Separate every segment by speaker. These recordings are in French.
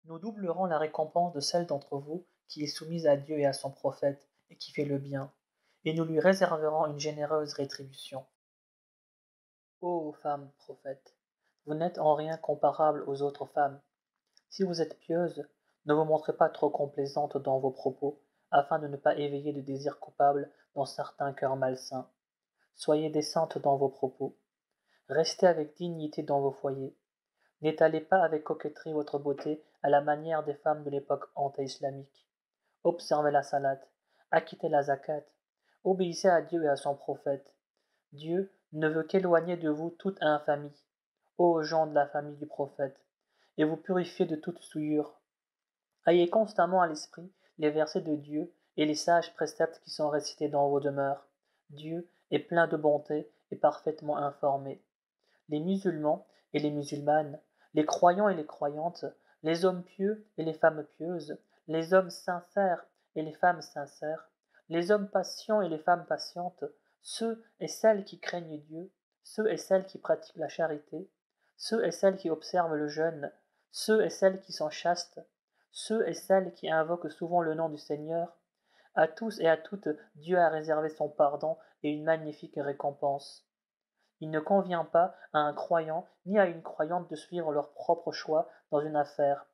Speaker 1: Nous doublerons la récompense de celle d'entre vous qui est soumise à Dieu et à son prophète, et qui fait le bien, et nous lui réserverons une généreuse rétribution. Ô femmes prophètes, vous n'êtes en rien comparables aux autres femmes. Si vous êtes pieuses, ne vous montrez pas trop complaisantes dans vos propos, afin de ne pas éveiller de désirs coupables dans certains cœurs malsains. Soyez décentes dans vos propos. Restez avec dignité dans vos foyers. N'étalez pas avec coquetterie votre beauté à la manière des femmes de l'époque anté-islamique. Observez la salate, acquittez la zakat, obéissez à Dieu et à son prophète. Dieu ne veut qu'éloigner de vous toute infamie, ô gens de la famille du prophète, et vous purifier de toute souillure. Ayez constamment à l'esprit les versets de Dieu et les sages préceptes qui sont récités dans vos demeures. Dieu est plein de bonté et parfaitement informé. Les musulmans et les musulmanes, les croyants et les croyantes, les hommes pieux et les femmes pieuses, les hommes sincères et les femmes sincères, les hommes patients et les femmes patientes, ceux et celles qui craignent Dieu, ceux et celles qui pratiquent la charité, ceux et celles qui observent le jeûne, ceux et celles qui sont chastes, ceux et celles qui invoquent souvent le nom du Seigneur, à tous et à toutes Dieu a réservé son pardon et une magnifique récompense. Il ne convient pas à un croyant ni à une croyante de suivre leur propre choix dans une affaire,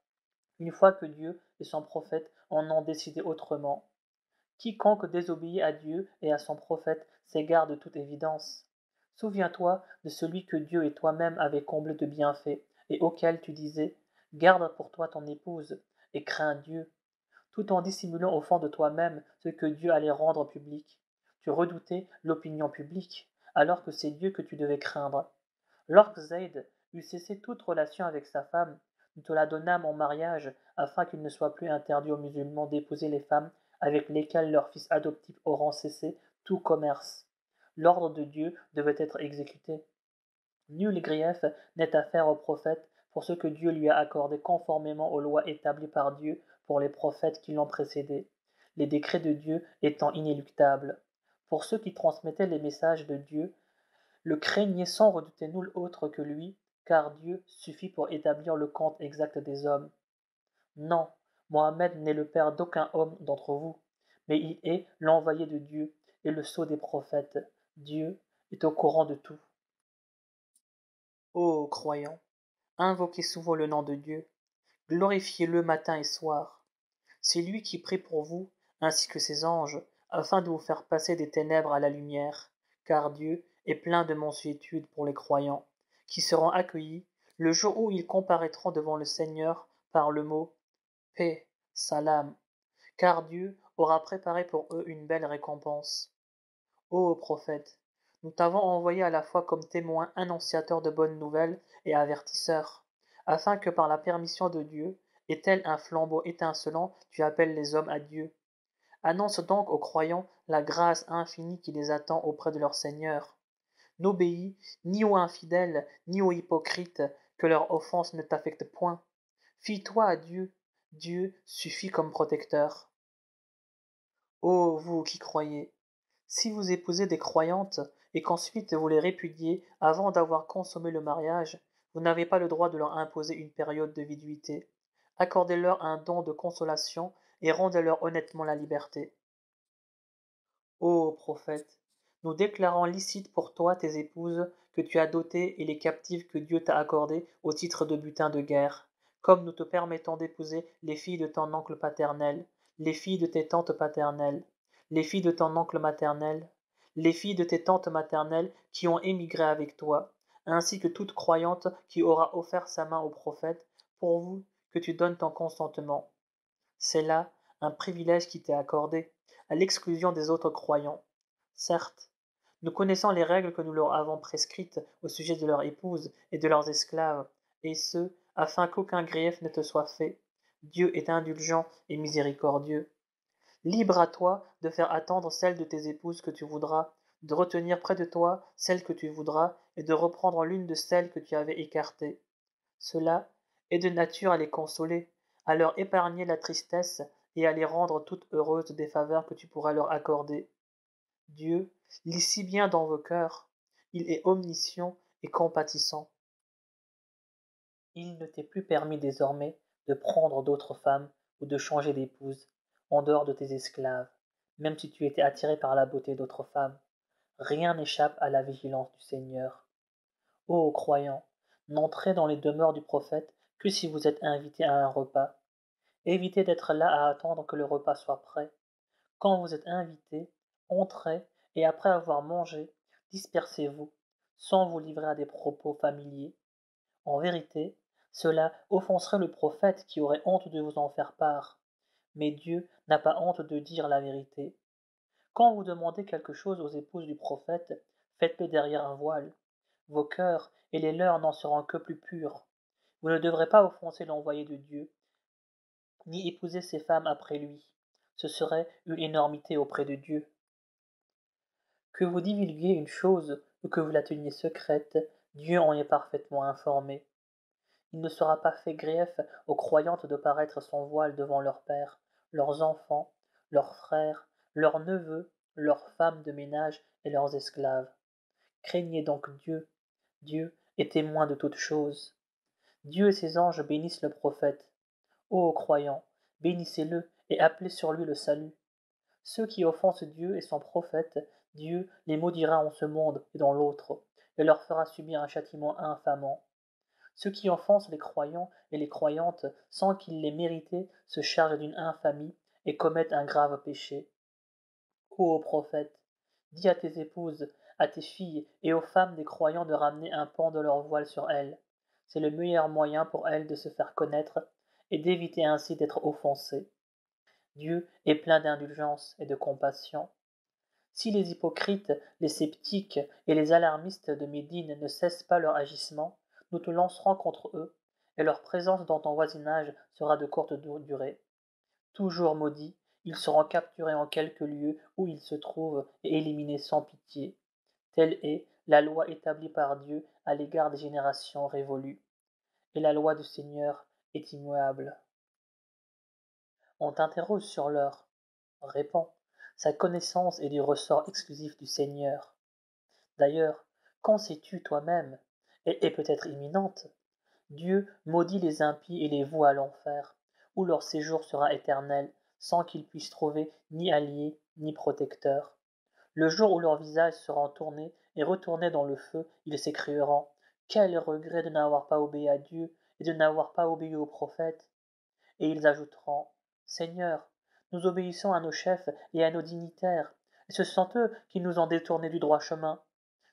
Speaker 1: une fois que Dieu et son prophète en ont décidé autrement. Quiconque désobéit à Dieu et à son prophète s'égare de toute évidence. Souviens-toi de celui que Dieu et toi-même avez comblé de bienfaits, et auquel tu disais, garde pour toi ton épouse, et crains Dieu, tout en dissimulant au fond de toi-même ce que Dieu allait rendre public. Tu redoutais l'opinion publique, alors que c'est Dieu que tu devais craindre. Lorsque Zayd eut cessé toute relation avec sa femme, nous te la donnâmes en mariage, afin qu'il ne soit plus interdit aux musulmans d'épouser les femmes avec lesquelles leurs fils adoptifs auront cessé tout commerce. L'ordre de Dieu devait être exécuté. Nul grief n'est à faire au prophète pour ce que Dieu lui a accordé conformément aux lois établies par Dieu pour les prophètes qui l'ont précédé, les décrets de Dieu étant inéluctables. Pour ceux qui transmettaient les messages de Dieu, le craignaient sans redouter nul autre que lui, car Dieu suffit pour établir le compte exact des hommes. Non, Mohammed n'est le père d'aucun homme d'entre vous, mais il est l'envoyé de Dieu et le sceau des prophètes. Dieu est au courant de tout. Ô croyants, invoquez souvent le nom de Dieu, glorifiez-le matin et soir. C'est lui qui prie pour vous, ainsi que ses anges, afin de vous faire passer des ténèbres à la lumière, car Dieu est plein de mansuétude pour les croyants, qui seront accueillis le jour où ils comparaîtront devant le Seigneur par le mot paix, salam, car Dieu aura préparé pour eux une belle récompense. Ô prophète, nous t'avons envoyé à la fois comme témoin annonciateur de bonnes nouvelles et avertisseur, afin que par la permission de Dieu, et tel un flambeau étincelant, tu appelles les hommes à Dieu. Annonce donc aux croyants la grâce infinie qui les attend auprès de leur Seigneur. N'obéis ni aux infidèles, ni aux hypocrites, que leur offense ne t'affecte point. Fie-toi à Dieu, Dieu suffit comme protecteur. Ô vous qui croyez, si vous épousez des croyantes et qu'ensuite vous les répudiez avant d'avoir consommé le mariage, vous n'avez pas le droit de leur imposer une période de viduité. Accordez-leur un don de consolation et rendez-leur honnêtement la liberté. Ô prophète, nous déclarons licite pour toi tes épouses que tu as dotées et les captives que Dieu t'a accordées au titre de butin de guerre, comme nous te permettons d'épouser les filles de ton oncle paternel, les filles de tes tantes paternelles, les filles de ton oncle maternel, les filles de tes tantes maternelles qui ont émigré avec toi, ainsi que toute croyante qui aura offert sa main au prophète, pourvu que tu donnes ton consentement. C'est là un privilège qui t'est accordé, à l'exclusion des autres croyants. Certes, nous connaissons les règles que nous leur avons prescrites au sujet de leurs épouses et de leurs esclaves, et ce, afin qu'aucun grief ne te soit fait. Dieu est indulgent et miséricordieux. Libre à toi de faire attendre celle de tes épouses que tu voudras, de retenir près de toi celle que tu voudras, et de reprendre l'une de celles que tu avais écartées. Cela est de nature à les consoler, à leur épargner la tristesse et à les rendre toutes heureuses des faveurs que tu pourras leur accorder. Dieu lit si bien dans vos cœurs, il est omniscient et compatissant. Il ne t'est plus permis désormais de prendre d'autres femmes ou de changer d'épouse, en dehors de tes esclaves, même si tu étais attiré par la beauté d'autres femmes. Rien n'échappe à la vigilance du Seigneur. Ô croyants, n'entrez dans les demeures du prophète que si vous êtes invités à un repas. Évitez d'être là à attendre que le repas soit prêt. Quand vous êtes invités, entrez et après avoir mangé, dispersez-vous, sans vous livrer à des propos familiers. En vérité, cela offenserait le prophète qui aurait honte de vous en faire part. Mais Dieu n'a pas honte de dire la vérité. Quand vous demandez quelque chose aux épouses du prophète, faites-le derrière un voile. Vos cœurs et les leurs n'en seront que plus purs. Vous ne devrez pas offenser l'envoyé de Dieu, ni épouser ses femmes après lui. Ce serait une énormité auprès de Dieu. Que vous divulguiez une chose ou que vous la teniez secrète, Dieu en est parfaitement informé. Il ne sera pas fait grief aux croyantes de paraître sans voile devant leur père, leurs enfants, leurs frères, leurs neveux, leurs femmes de ménage et leurs esclaves. Craignez donc Dieu. Dieu est témoin de toutes choses. Dieu et ses anges bénissent le prophète. Ô croyants, bénissez-le et appelez sur lui le salut. Ceux qui offensent Dieu et son prophète, Dieu les maudira en ce monde et dans l'autre, et leur fera subir un châtiment infamant. Ceux qui offensent les croyants et les croyantes sans qu'ils l'aient mérité se chargent d'une infamie et commettent un grave péché. Ô prophète, dis à tes épouses, à tes filles et aux femmes des croyants de ramener un pan de leur voile sur elles. C'est le meilleur moyen pour elles de se faire connaître et d'éviter ainsi d'être offensées. Dieu est plein d'indulgence et de compassion. Si les hypocrites, les sceptiques et les alarmistes de Médine ne cessent pas leur agissement, nous te lancerons contre eux, et leur présence dans ton voisinage sera de courte durée. Toujours maudits, ils seront capturés en quelque lieu où ils se trouvent et éliminés sans pitié. Telle est la loi établie par Dieu à l'égard des générations révolues. Et la loi du Seigneur est immuable. On t'interroge sur l'heure. Réponds. Sa connaissance est du ressort exclusif du Seigneur. D'ailleurs, qu'en sais-tu toi-même, et peut-être imminente? Dieu maudit les impies et les voue à l'enfer, où leur séjour sera éternel, sans qu'ils puissent trouver ni alliés ni protecteurs. Le jour où leurs visages seront tournés et retournés dans le feu, ils s'écrieront: quel regret de n'avoir pas obéi à Dieu et de n'avoir pas obéi aux prophètes. Et ils ajouteront: Seigneur, nous obéissons à nos chefs et à nos dignitaires, et ce sont eux qui nous ont détournés du droit chemin.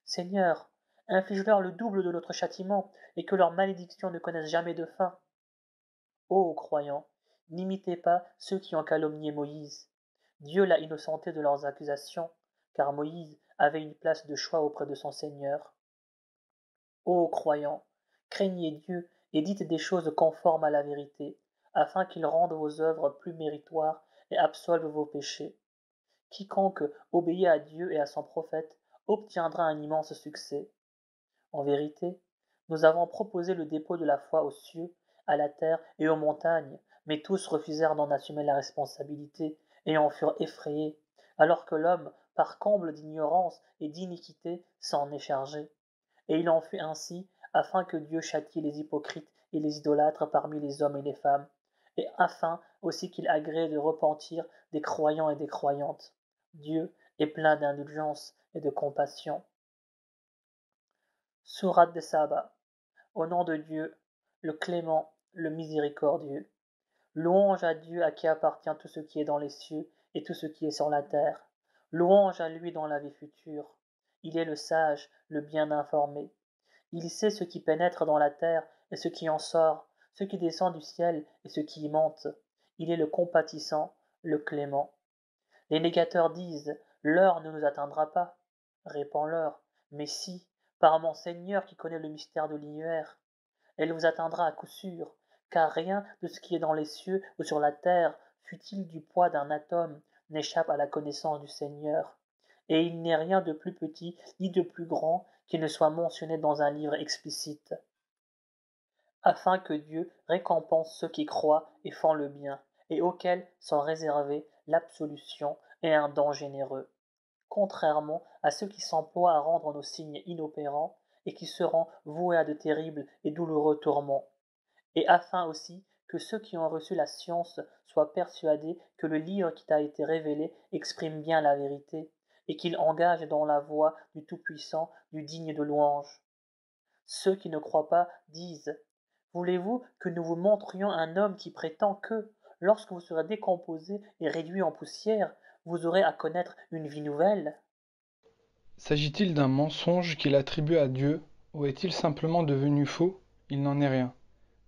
Speaker 1: Seigneur, inflige-leur le double de notre châtiment, et que leur malédiction ne connaisse jamais de fin. Ô croyants, n'imitez pas ceux qui ont calomnié Moïse. Dieu l'a innocenté de leurs accusations, car Moïse avait une place de choix auprès de son Seigneur. Ô croyants, craignez Dieu et dites des choses conformes à la vérité, afin qu'il rende vos œuvres plus méritoires et absolve vos péchés. Quiconque obéit à Dieu et à son prophète obtiendra un immense succès. En vérité, nous avons proposé le dépôt de la foi aux cieux, à la terre et aux montagnes, mais tous refusèrent d'en assumer la responsabilité et en furent effrayés, alors que l'homme, par comble d'ignorance et d'iniquité, s'en est chargé. Et il en fut ainsi, afin que Dieu châtie les hypocrites et les idolâtres parmi les hommes et les femmes, et afin aussi qu'il agrée de repentir des croyants et des croyantes. Dieu est plein d'indulgence et de compassion. Sourate de Saba. Au nom de Dieu, le clément, le miséricordieux. Louange à Dieu à qui appartient tout ce qui est dans les cieux et tout ce qui est sur la terre. Louange à lui dans la vie future. Il est le sage, le bien informé. Il sait ce qui pénètre dans la terre et ce qui en sort, ce qui descend du ciel et ce qui y monte. Il est le compatissant, le clément. Les négateurs disent: l'heure ne nous atteindra pas. Réponds-leur: mais si, par mon Seigneur qui connaît le mystère de l'univers. Elle vous atteindra à coup sûr, car rien de ce qui est dans les cieux ou sur la terre, fût-il du poids d'un atome, n'échappe à la connaissance du Seigneur. Et il n'est rien de plus petit ni de plus grand qui ne soit mentionné dans un livre explicite, afin que Dieu récompense ceux qui croient et font le bien, et auxquels sont réservés l'absolution et un don généreux, contrairement à ceux qui s'emploient à rendre nos signes inopérants et qui seront voués à de terribles et douloureux tourments, et afin aussi que ceux qui ont reçu la science soient persuadés que le livre qui t'a été révélé exprime bien la vérité, et qu'il engage dans la voie du Tout-Puissant du digne de louange. Ceux qui ne croient pas disent: voulez-vous que nous vous montrions un homme qui prétend que, lorsque vous serez décomposé et réduit en poussière, vous aurez à connaître une vie nouvelle?
Speaker 2: S'agit-il d'un mensonge qu'il attribue à Dieu, ou est-il simplement devenu fou? Il n'en est rien.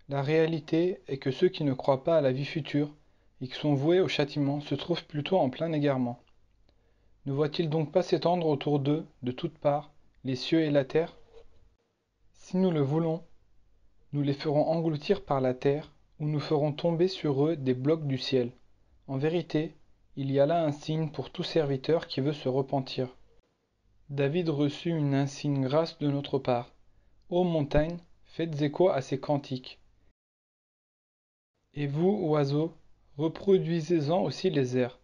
Speaker 2: La réalité est que ceux qui ne croient pas à la vie future et qui sont voués au châtiment se trouvent plutôt en plein égarement. Ne voit-il donc pas s'étendre autour d'eux, de toutes parts, les cieux et la terre? Si nous le voulons, nous les ferons engloutir par la terre, ou nous ferons tomber sur eux des blocs du ciel. En vérité, il y a là un signe pour tout serviteur qui veut se repentir. David reçut une insigne grâce de notre part. Ô montagnes, faites écho à ces cantiques. Et vous, oiseaux, reproduisez-en aussi les airs.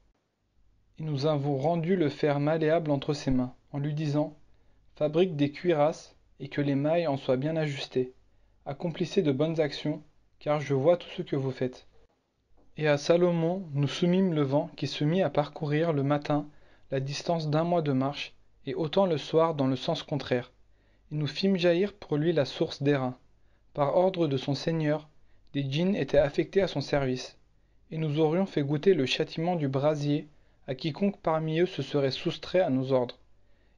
Speaker 2: Et nous avons rendu le fer malléable entre ses mains, en lui disant: fabrique des cuirasses, et que les mailles en soient bien ajustées. Accomplissez de bonnes actions, car je vois tout ce que vous faites. Et à Salomon nous soumîmes le vent qui se mit à parcourir le matin la distance d'un mois de marche, et autant le soir dans le sens contraire. Et nous fîmes jaillir pour lui la source d'airain. Par ordre de son seigneur, des djinns étaient affectés à son service, et nous aurions fait goûter le châtiment du brasier à quiconque parmi eux se serait soustrait à nos ordres.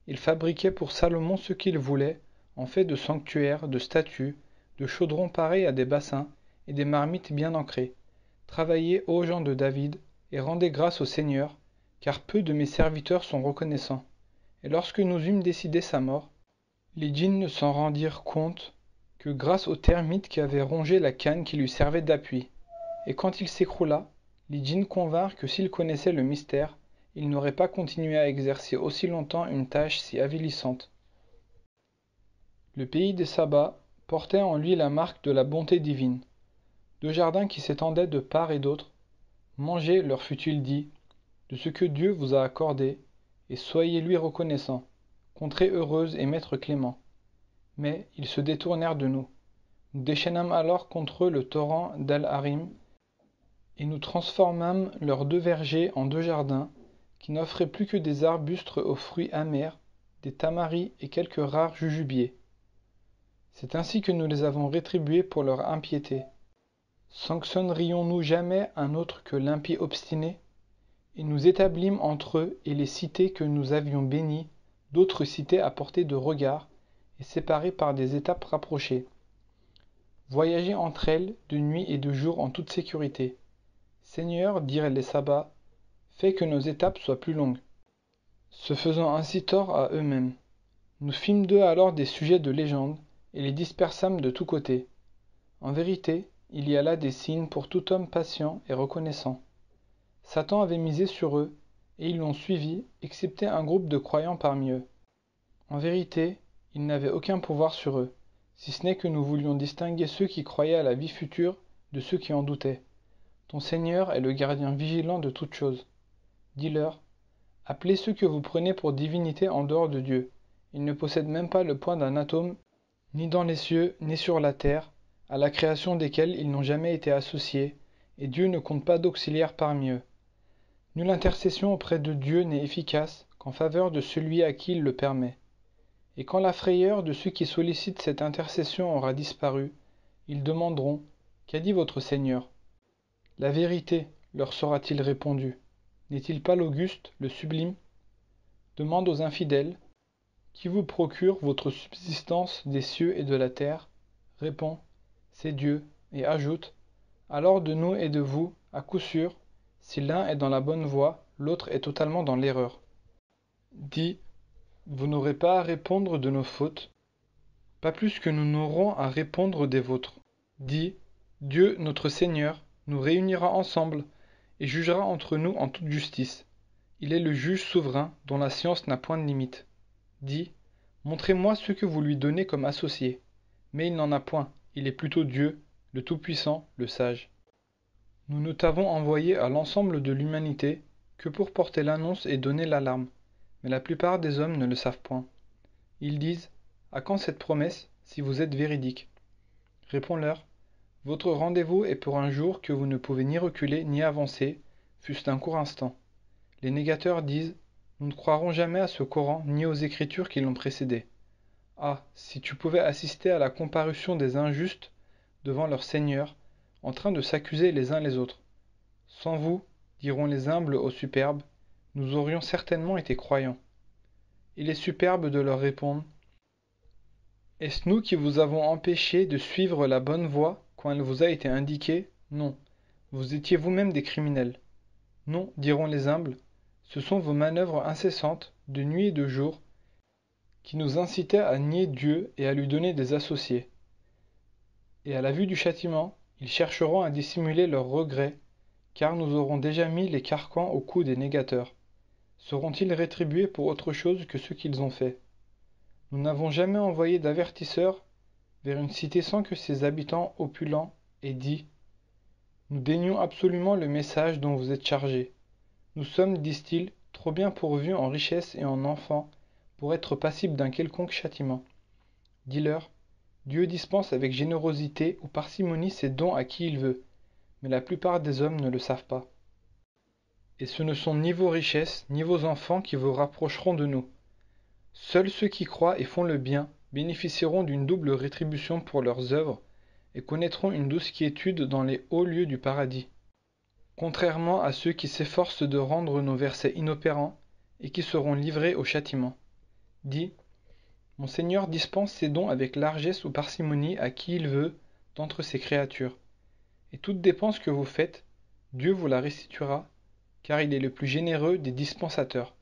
Speaker 2: Il fabriquait pour Salomon ce qu'il voulait, en fait de sanctuaires, de statues, de chaudrons pareils à des bassins, et des marmites bien ancrées. Travaillez, ô gens de David, et rendez grâce au Seigneur, car peu de mes serviteurs sont reconnaissants. Et lorsque nous eûmes décidé sa mort, les djinns ne s'en rendirent compte que grâce aux termites qui avaient rongé la canne qui lui servait d'appui. Et quand il s'écroula, les djinns convinrent que s'ils connaissaient le mystère, ils n'auraient pas continué à exercer aussi longtemps une tâche si avilissante. Le pays des Sabas portait en lui la marque de la bonté divine. Deux jardins qui s'étendaient de part et d'autre. Mangez, leur fut-il dit, de ce que Dieu vous a accordé, et soyez-lui reconnaissants, contrée heureuse et maître clément. Mais ils se détournèrent de nous. Nous déchaînâmes alors contre eux le torrent d'Al-Harim, et nous transformâmes leurs deux vergers en deux jardins, qui n'offraient plus que des arbustes aux fruits amers, des tamaris et quelques rares jujubiers. C'est ainsi que nous les avons rétribués pour leur impiété. Sanctionnerions-nous jamais un autre que l'impie obstiné? Et nous établîmes entre eux et les cités que nous avions bénies, d'autres cités à portée de regard, et séparées par des étapes rapprochées. Voyagez entre elles de nuit et de jour en toute sécurité. Seigneur, dirent les sabbats, fais que nos étapes soient plus longues. Se faisant ainsi tort à eux-mêmes. Nous fîmes d'eux alors des sujets de légende, et les dispersâmes de tous côtés. En vérité, il y a là des signes pour tout homme patient et reconnaissant. Satan avait misé sur eux, et ils l'ont suivi, excepté un groupe de croyants parmi eux. En vérité, il n'avait aucun pouvoir sur eux, si ce n'est que nous voulions distinguer ceux qui croyaient à la vie future de ceux qui en doutaient. Ton Seigneur est le gardien vigilant de toutes choses. Dis-leur: appelez ceux que vous prenez pour divinité en dehors de Dieu. Ils ne possèdent même pas le poids d'un atome, ni dans les cieux, ni sur la terre, à la création desquels ils n'ont jamais été associés, et Dieu ne compte pas d'auxiliaires parmi eux. Nulle intercession auprès de Dieu n'est efficace qu'en faveur de celui à qui il le permet. Et quand la frayeur de ceux qui sollicitent cette intercession aura disparu, ils demanderont: qu'a dit votre Seigneur? La vérité, leur sera-t-il répondu. N'est-il pas l'auguste, le sublime? Demande aux infidèles: qui vous procure votre subsistance des cieux et de la terre? Réponds: c'est Dieu, et ajoute: alors de nous et de vous, à coup sûr, si l'un est dans la bonne voie, l'autre est totalement dans l'erreur. Dis: vous n'aurez pas à répondre de nos fautes, pas plus que nous n'aurons à répondre des vôtres. Dis: Dieu, notre Seigneur, nous réunira ensemble et jugera entre nous en toute justice. Il est le juge souverain dont la science n'a point de limite. Dis: montrez-moi ce que vous lui donnez comme associé. Mais il n'en a point, il est plutôt Dieu, le Tout-Puissant, le Sage. Nous ne t'avons envoyé à l'ensemble de l'humanité que pour porter l'annonce et donner l'alarme, mais la plupart des hommes ne le savent point. Ils disent: à quand cette promesse, si vous êtes véridique? Réponds-leur: Votre rendez-vous est pour un jour que vous ne pouvez ni reculer ni avancer, fût-ce d'un court instant. Les négateurs disent: nous ne croirons jamais à ce Coran ni aux Écritures qui l'ont précédé. Ah, si tu pouvais assister à la comparution des injustes devant leur Seigneur, en train de s'accuser les uns les autres. Sans vous, diront les humbles aux superbes, nous aurions certainement été croyants. Il est superbe de leur répondre: est-ce nous qui vous avons empêché de suivre la bonne voie quand elle vous a été indiquée? Non, vous étiez vous-même des criminels. Non, diront les humbles, ce sont vos manœuvres incessantes, de nuit et de jour, qui nous incitaient à nier Dieu et à lui donner des associés. Et à la vue du châtiment, ils chercheront à dissimuler leurs regrets, car nous aurons déjà mis les carcans au cou des négateurs. Seront-ils rétribués pour autre chose que ce qu'ils ont fait? Nous n'avons jamais envoyé d'avertisseur vers une cité sans que ses habitants opulents aient dit: nous dénions absolument le message dont vous êtes chargés. Nous sommes, disent-ils, trop bien pourvus en richesses et en enfants pour être passibles d'un quelconque châtiment. Dis-leur: Dieu dispense avec générosité ou parcimonie ses dons à qui il veut, mais la plupart des hommes ne le savent pas. Et ce ne sont ni vos richesses, ni vos enfants qui vous rapprocheront de nous. Seuls ceux qui croient et font le bien bénéficieront d'une double rétribution pour leurs œuvres et connaîtront une douce quiétude dans les hauts lieux du paradis. Contrairement à ceux qui s'efforcent de rendre nos versets inopérants et qui seront livrés au châtiment. Dis: mon Seigneur dispense ses dons avec largesse ou parcimonie à qui il veut d'entre ses créatures. Et toute dépense que vous faites, Dieu vous la restituera, car il est le plus généreux des dispensateurs.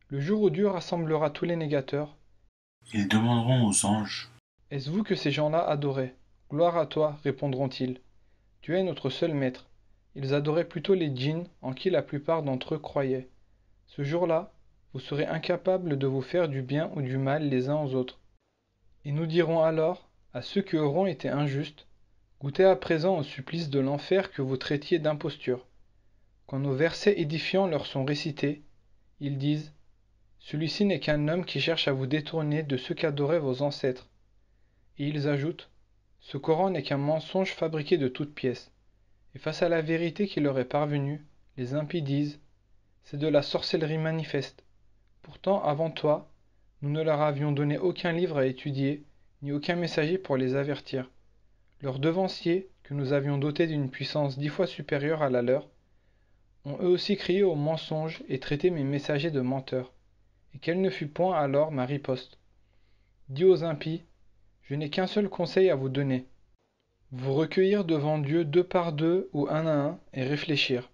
Speaker 2: Le jour où Dieu rassemblera tous les négateurs,
Speaker 3: ils demanderont aux anges:
Speaker 2: est-ce vous que ces gens-là adoraient? Gloire à toi, répondront-ils. Tu es notre seul maître. Ils adoraient plutôt les djinns en qui la plupart d'entre eux croyaient. Ce jour-là, vous serez incapables de vous faire du bien ou du mal les uns aux autres. Et nous dirons alors à ceux qui auront été injustes: goûtez à présent au supplice de l'enfer que vous traitiez d'imposture. Quand nos versets édifiants leur sont récités, ils disent: celui-ci n'est qu'un homme qui cherche à vous détourner de ce qu'adoraient vos ancêtres. Et ils ajoutent: ce Coran n'est qu'un mensonge fabriqué de toutes pièces. Et face à la vérité qui leur est parvenue, les impies disent: c'est de la sorcellerie manifeste. Pourtant, avant toi, nous ne leur avions donné aucun livre à étudier, ni aucun messager pour les avertir. Leurs devanciers, que nous avions dotés d'une puissance 10 fois supérieure à la leur, ont eux aussi crié au mensonge et traité mes messagers de menteurs. Et quelle ne fut point alors ma riposte? Dis aux impies: je n'ai qu'un seul conseil à vous donner. Vous recueillir devant Dieu deux par deux ou un à un et réfléchir.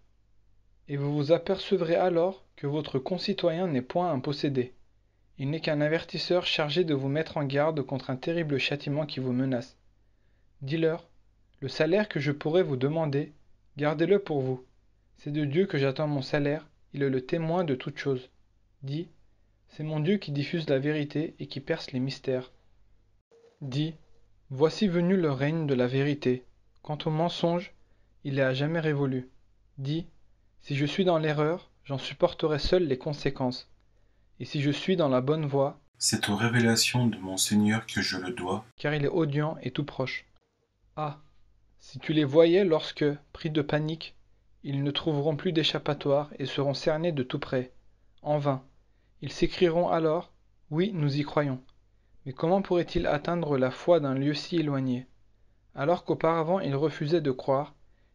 Speaker 2: Et vous vous apercevrez alors que votre concitoyen n'est point un possédé. Il n'est qu'un avertisseur chargé de vous mettre en garde contre un terrible châtiment qui vous menace. Dis-leur: le salaire que je pourrais vous demander, gardez-le pour vous. C'est de Dieu que j'attends mon salaire, il est le témoin de toutes choses. Dis: c'est mon Dieu qui diffuse la vérité et qui perce les mystères. Dis: voici venu le règne de la vérité. Quant au mensonge, il est à jamais révolu. Dis: si je suis dans l'erreur, j'en supporterai seul les conséquences. Et si je suis dans la bonne voie,
Speaker 3: c'est aux révélations de mon Seigneur que je le dois,
Speaker 2: car il est audient et tout proche. Ah, si tu les voyais lorsque, pris de panique, ils ne trouveront plus d'échappatoire et seront cernés de tout près. En vain. Ils s'écrieront alors: oui, nous y croyons. Mais comment pourraient-ils atteindre la foi d'un lieu si éloigné, alors qu'auparavant ils refusaient de croire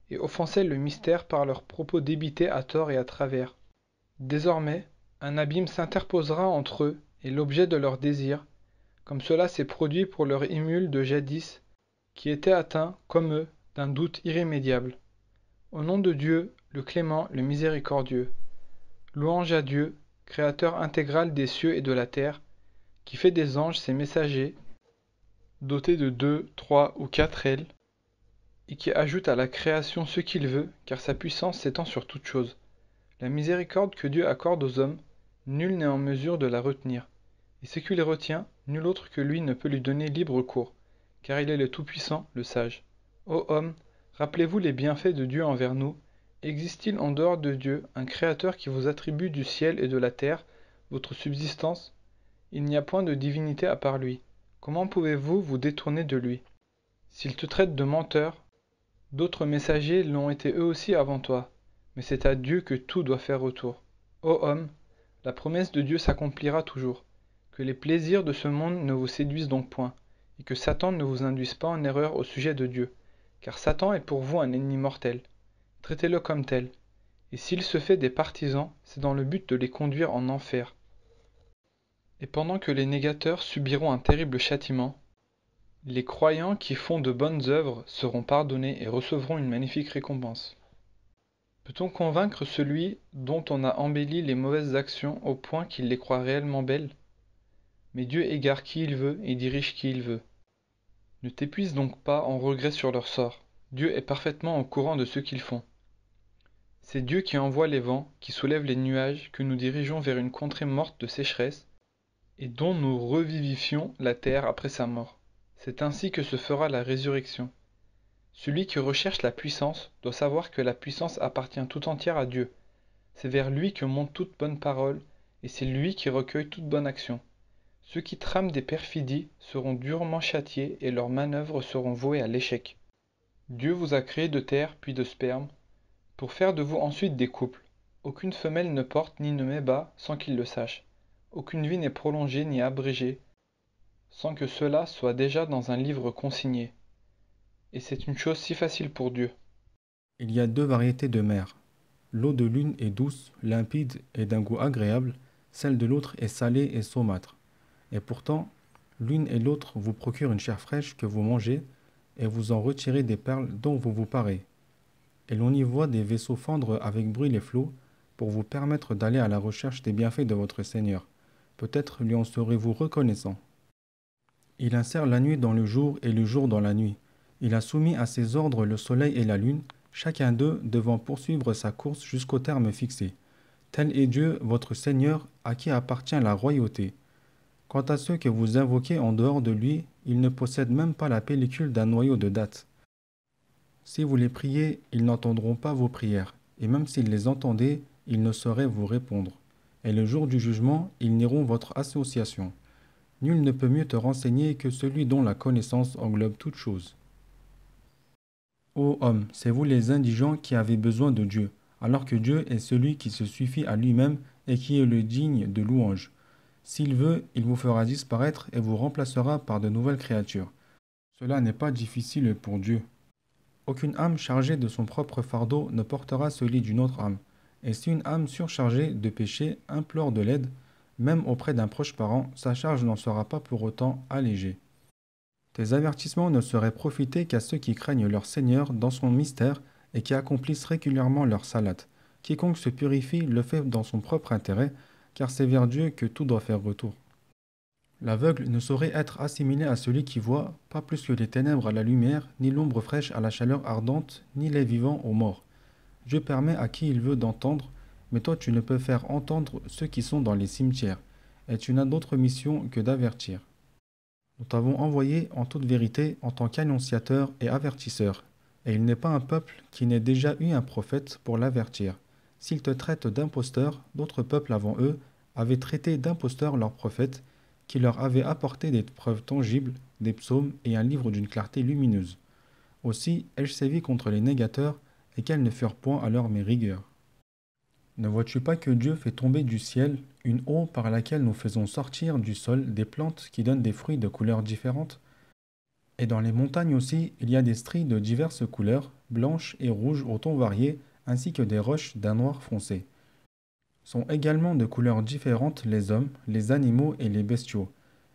Speaker 2: et offensaient le mystère par leurs propos débités à tort et à travers? Désormais, un abîme s'interposera entre eux et l'objet de leur désir, comme cela s'est produit pour leur émule de jadis, qui était atteint, comme eux, d'un doute irrémédiable. Au nom de Dieu, le clément, le miséricordieux. Louange à Dieu, créateur intégral des cieux et de la terre, qui fait des anges ses messagers, dotés de 2, 3 ou 4 ailes, et qui ajoute à la création ce qu'il veut, car sa puissance s'étend sur toutes choses. La miséricorde que Dieu accorde aux hommes, nul n'est en mesure de la retenir, et ce qu'il retient, nul autre que lui ne peut lui donner libre cours, car il est le Tout-Puissant, le Sage. Ô hommes, rappelez-vous les bienfaits de Dieu envers nous. Existe-t-il en dehors de Dieu un Créateur qui vous attribue du ciel et de la terre votre subsistance? Il n'y a point de divinité à part lui. Comment pouvez-vous vous détourner de lui? S'il te traite de menteur, D'autres messagers l'ont été eux aussi avant toi, mais c'est à Dieu que tout doit faire retour. Ô homme, la promesse de Dieu s'accomplira toujours. Que les plaisirs de ce monde ne vous séduisent donc point, et que Satan ne vous induise pas en erreur au sujet de Dieu, car Satan est pour vous un ennemi mortel. Traitez-le comme tel, et s'il se fait des partisans, c'est dans le but de les conduire en enfer. Et pendant que les négateurs subiront un terrible châtiment, les croyants qui font de bonnes œuvres seront pardonnés et recevront une magnifique récompense. Peut-on convaincre celui dont on a embelli les mauvaises actions au point qu'il les croit réellement belles? Mais Dieu égare qui il veut et dirige qui il veut. Ne t'épuise donc pas en regrets sur leur sort. Dieu est parfaitement au courant de ce qu'ils font. C'est Dieu qui envoie les vents, qui soulève les nuages, que nous dirigeons vers une contrée morte de sécheresse, et dont nous revivifions la terre après sa mort. C'est ainsi que se fera la résurrection. Celui qui recherche la puissance doit savoir que la puissance appartient tout entière à Dieu. C'est vers lui que monte toute bonne parole, et c'est lui qui recueille toute bonne action. Ceux qui trament des perfidies seront durement châtiés et leurs manœuvres seront vouées à l'échec. Dieu vous a créé de terre puis de sperme, pour faire de vous ensuite des couples. Aucune femelle ne porte ni ne met bas sans qu'il le sache. Aucune vie n'est prolongée ni abrégée, sans que cela soit déjà dans un livre consigné. Et c'est une chose si facile pour Dieu.
Speaker 4: Il y a deux variétés de mer. L'eau de l'une est douce, limpide et d'un goût agréable, celle de l'autre est salée et saumâtre. Et pourtant, l'une et l'autre vous procurent une chair fraîche que vous mangez, et vous en retirez des perles dont vous vous parez. Et l'on y voit des vaisseaux fendre avec bruit les flots, pour vous permettre d'aller à la recherche des bienfaits de votre Seigneur. Peut-être lui en serez-vous reconnaissant. Il insère la nuit dans le jour et le jour dans la nuit. Il a soumis à ses ordres le soleil et la lune, chacun d'eux devant poursuivre sa course jusqu'au terme fixé. Tel est Dieu, votre Seigneur, à qui appartient la royauté. Quant à ceux que vous invoquez en dehors de lui, ils ne possèdent même pas la pellicule d'un noyau de date. Si vous les priez, ils n'entendront pas vos prières, et même s'ils les entendaient, ils ne sauraient vous répondre. Et le jour du jugement, ils nieront votre association. Nul ne peut mieux te renseigner que celui dont la connaissance englobe toute chose. Ô homme, c'est vous les indigents qui avez besoin de Dieu, alors que Dieu est celui qui se suffit à lui-même et qui est le digne de louange. S'il veut, il vous fera disparaître et vous remplacera par de nouvelles créatures. Cela n'est pas difficile pour Dieu. Aucune âme chargée de son propre fardeau ne portera celui d'une autre âme. Et si une âme surchargée de péché implore de l'aide, même auprès d'un proche parent, sa charge n'en sera pas pour autant allégée. Tes avertissements ne seraient profités qu'à ceux qui craignent leur Seigneur dans son mystère et qui accomplissent régulièrement leur salate. Quiconque se purifie le fait dans son propre intérêt, car c'est vers Dieu que tout doit faire retour. L'aveugle ne saurait être assimilé à celui qui voit, pas plus que les ténèbres à la lumière, ni l'ombre fraîche à la chaleur ardente, ni les vivants aux morts. Dieu permet à qui il veut d'entendre, mais toi tu ne peux faire entendre ceux qui sont dans les cimetières, et tu n'as d'autre mission que d'avertir. Nous t'avons envoyé en toute vérité en tant qu'annonciateur et avertisseur, et il n'est pas un peuple qui n'ait déjà eu un prophète pour l'avertir. S'ils te traitent d'imposteur, d'autres peuples avant eux avaient traité d'imposteurs leurs prophètes, qui leur avaient apporté des preuves tangibles, des psaumes et un livre d'une clarté lumineuse. Aussi ai-je sévi contre les négateurs, et qu'elles ne furent point alors mes rigueurs. Ne vois-tu pas que Dieu fait tomber du ciel une eau par laquelle nous faisons sortir du sol des plantes qui donnent des fruits de couleurs différentes? Et dans les montagnes aussi, il y a des stries de diverses couleurs, blanches et rouges aux tons variés, ainsi que des roches d'un noir foncé. Sont également de couleurs différentes les hommes, les animaux et les bestiaux.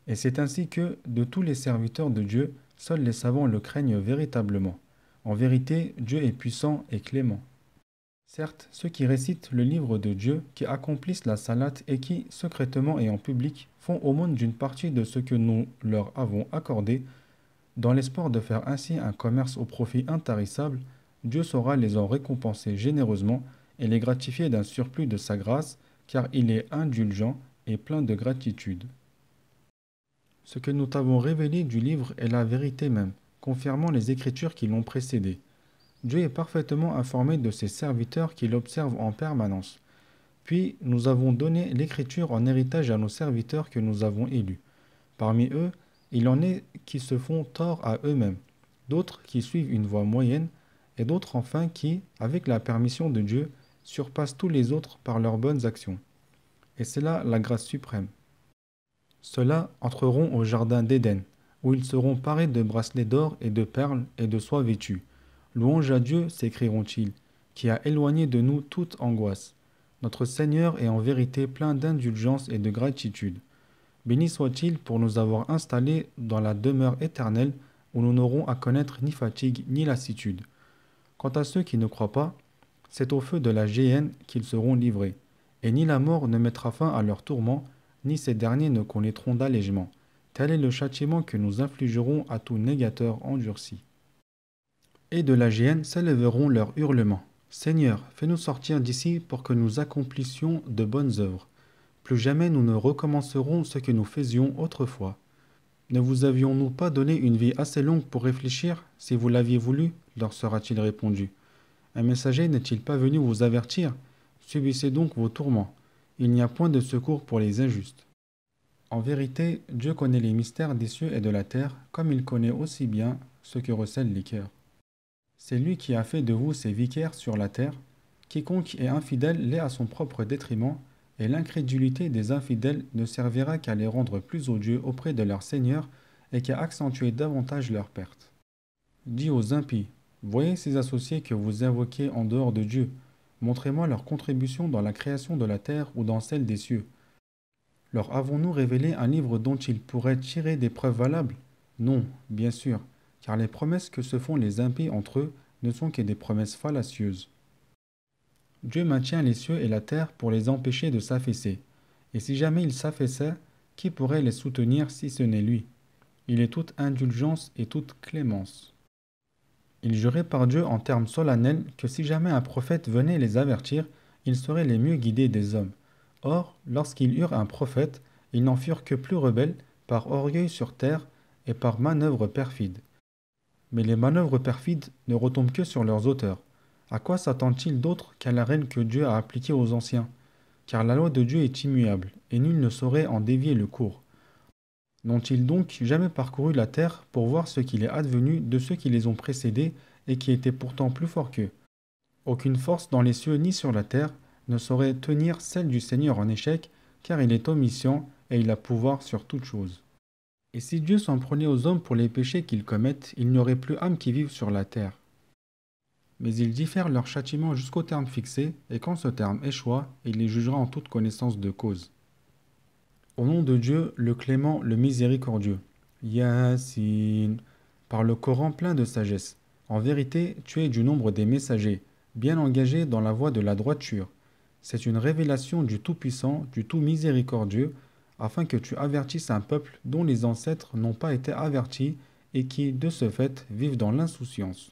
Speaker 4: Et c'est ainsi que, de tous les serviteurs de Dieu, seuls les savants le craignent véritablement. En vérité, Dieu est puissant et clément. Certes, ceux qui récitent le livre de Dieu, qui accomplissent la salate et qui, secrètement et en public, font aumône d'une partie de ce que nous leur avons accordé, dans l'espoir de faire ainsi un commerce au profit intarissable, Dieu saura les en récompenser généreusement et les gratifier d'un surplus de sa grâce, car il est indulgent et plein de gratitude. Ce que nous t'avons révélé du livre est la vérité même, confirmant les écritures qui l'ont précédé. Dieu est parfaitement informé de ses serviteurs qui l'observent en permanence. Puis nous avons donné l'écriture en héritage à nos serviteurs que nous avons élus. Parmi eux, il en est qui se font tort à eux-mêmes, d'autres qui suivent une voie moyenne, et d'autres enfin qui, avec la permission de Dieu, surpassent tous les autres par leurs bonnes actions. Et c'est là la grâce suprême. Ceux-là entreront au jardin d'Éden, où ils seront parés de bracelets d'or et de perles et de soie vêtus. Louange à Dieu, s'écrieront-ils, qui a éloigné de nous toute angoisse. Notre Seigneur est en vérité plein d'indulgence et de gratitude. Béni soit-il pour nous avoir installés dans la demeure éternelle où nous n'aurons à connaître ni fatigue ni lassitude. Quant à ceux qui ne croient pas, c'est au feu de la géhenne qu'ils seront livrés, et ni la mort ne mettra fin à leurs tourments, ni ces derniers ne connaîtront d'allègement. Tel est le châtiment que nous infligerons à tout négateur endurci. Et de la géhenne s'élèveront leurs hurlements. Seigneur, fais-nous sortir d'ici pour que nous accomplissions de bonnes œuvres. Plus jamais nous ne recommencerons ce que nous faisions autrefois. Ne vous avions-nous pas donné une vie assez longue pour réfléchir, si vous l'aviez voulu, leur sera-t-il répondu. Un messager n'est-il pas venu vous avertir? Subissez donc vos tourments. Il n'y a point de secours pour les injustes. En vérité, Dieu connaît les mystères des cieux et de la terre, comme il connaît aussi bien ce que recèlent les cœurs. C'est lui qui a fait de vous ses vicaires sur la terre. Quiconque est infidèle l'est à son propre détriment, et l'incrédulité des infidèles ne servira qu'à les rendre plus odieux auprès de leur Seigneur et qu'à accentuer davantage leur perte. Dis aux impies, voyez ces associés que vous invoquez en dehors de Dieu, montrez-moi leur contribution dans la création de la terre ou dans celle des cieux. Leur avons-nous révélé un livre dont ils pourraient tirer des preuves valables? Non, bien sûr, car les promesses que se font les impies entre eux ne sont que des promesses fallacieuses. Dieu maintient les cieux et la terre pour les empêcher de s'affaisser. Et si jamais ils s'affaissaient, qui pourrait les soutenir si ce n'est lui? Il est toute indulgence et toute clémence. Il jurait par Dieu en termes solennels que si jamais un prophète venait les avertir, ils seraient les mieux guidés des hommes. Or, lorsqu'ils eurent un prophète, ils n'en furent que plus rebelles par orgueil sur terre et par manœuvres perfides. Mais les manœuvres perfides ne retombent que sur leurs auteurs. À quoi s'attend-il d'autre qu'à la règle que Dieu a appliquée aux anciens? Car la loi de Dieu est immuable, et nul ne saurait en dévier le cours. N'ont-ils donc jamais parcouru la terre pour voir ce qu'il est advenu de ceux qui les ont précédés et qui étaient pourtant plus forts qu'eux? Aucune force dans les cieux ni sur la terre ne saurait tenir celle du Seigneur en échec, car il est omniscient et il a pouvoir sur toutes choses. Et si Dieu s'en prenait aux hommes pour les péchés qu'ils commettent, il n'y aurait plus âme qui vive sur la terre. Mais il diffère leur châtiment jusqu'au terme fixé, et quand ce terme échoua, il les jugera en toute connaissance de cause. Au nom de Dieu, le clément, le miséricordieux. Yassine, par le Coran plein de sagesse. En vérité, tu es du nombre des messagers, bien engagés dans la voie de la droiture. C'est une révélation du Tout-Puissant, du Tout-Miséricordieux, afin que tu avertisses un peuple dont les ancêtres n'ont pas été avertis et qui, de ce fait, vivent dans l'insouciance.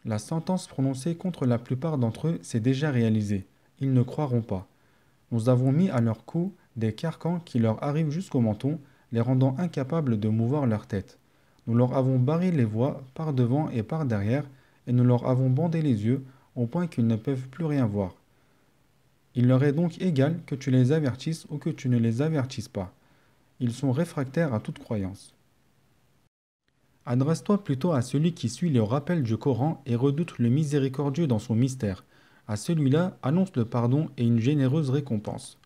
Speaker 4: La sentence prononcée contre la plupart d'entre eux s'est déjà réalisée. Ils ne croiront pas. Nous avons mis à leur cou des carcans qui leur arrivent jusqu'au menton, les rendant incapables de mouvoir leur tête. Nous leur avons barré les voies par devant et par derrière, et nous leur avons bandé les yeux, au point qu'ils ne peuvent plus rien voir. Il leur est donc égal que tu les avertisses ou que tu ne les avertisses pas. Ils sont réfractaires à toute croyance. Adresse-toi plutôt à celui qui suit le rappel du Coran et redoute le miséricordieux dans son mystère. À celui-là, annonce le pardon et une généreuse récompense.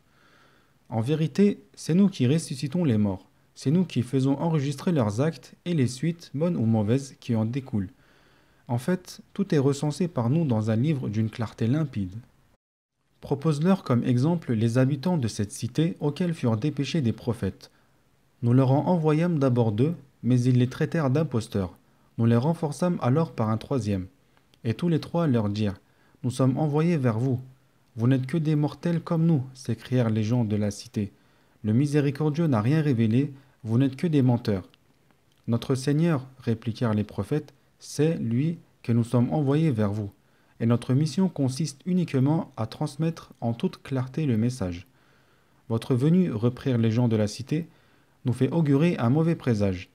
Speaker 4: En vérité, c'est nous qui ressuscitons les morts. C'est nous qui faisons enregistrer leurs actes et les suites, bonnes ou mauvaises, qui en découlent. En fait, tout est recensé par nous dans un livre d'une clarté limpide. Propose-leur comme exemple les habitants de cette cité auxquels furent dépêchés des prophètes. Nous leur en envoyâmes d'abord 2, mais ils les traitèrent d'imposteurs. Nous les renforçâmes alors par un 3e. Et tous les 3 leur dirent, « Nous sommes envoyés vers vous. Vous n'êtes que des mortels comme nous, s'écrièrent les gens de la cité. Le miséricordieux n'a rien révélé, vous n'êtes que des menteurs. Notre Seigneur, répliquèrent les prophètes, c'est, lui, que nous sommes envoyés vers vous. Et notre mission consiste uniquement à transmettre en toute clarté le message. Votre venue, reprirent les gens de la cité, nous fait augurer un mauvais présage.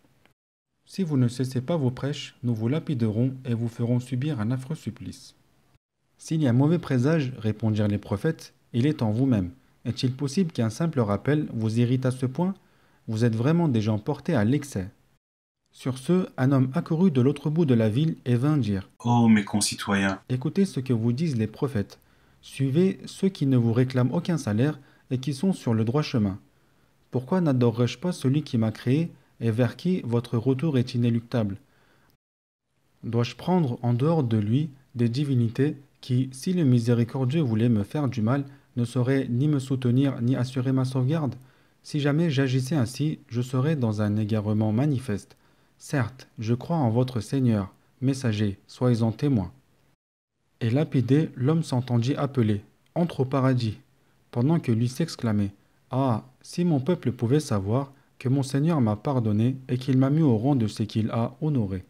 Speaker 4: Si vous ne cessez pas vos prêches, nous vous lapiderons et vous ferons subir un affreux supplice. S'il y a mauvais présage, répondirent les prophètes, il est en vous-même. Est-il possible qu'un simple rappel vous irrite à ce point? Vous êtes vraiment des gens portés à l'excès. Sur ce, un homme accourut de l'autre bout de la ville et vint dire:
Speaker 3: Ô mes concitoyens,
Speaker 4: Écoutez ce que vous disent les prophètes. Suivez ceux qui ne vous réclament aucun salaire et qui sont sur le droit chemin. Pourquoi n'adorerais-je pas celui qui m'a créé et vers qui votre retour est inéluctable? Dois-je prendre en dehors de lui des divinités qui, si le miséricordieux voulait me faire du mal, ne sauraient ni me soutenir ni assurer ma sauvegarde? Si jamais j'agissais ainsi, je serais dans un égarement manifeste. Certes, je crois en votre Seigneur. Messager, soyez-en témoin. Et lapidé, l'homme s'entendit appeler: Entre au paradis, pendant que lui s'exclamait: Ah, si mon peuple pouvait savoir que mon Seigneur m'a pardonné et qu'il m'a mis au rang de ce qu'il a honoré.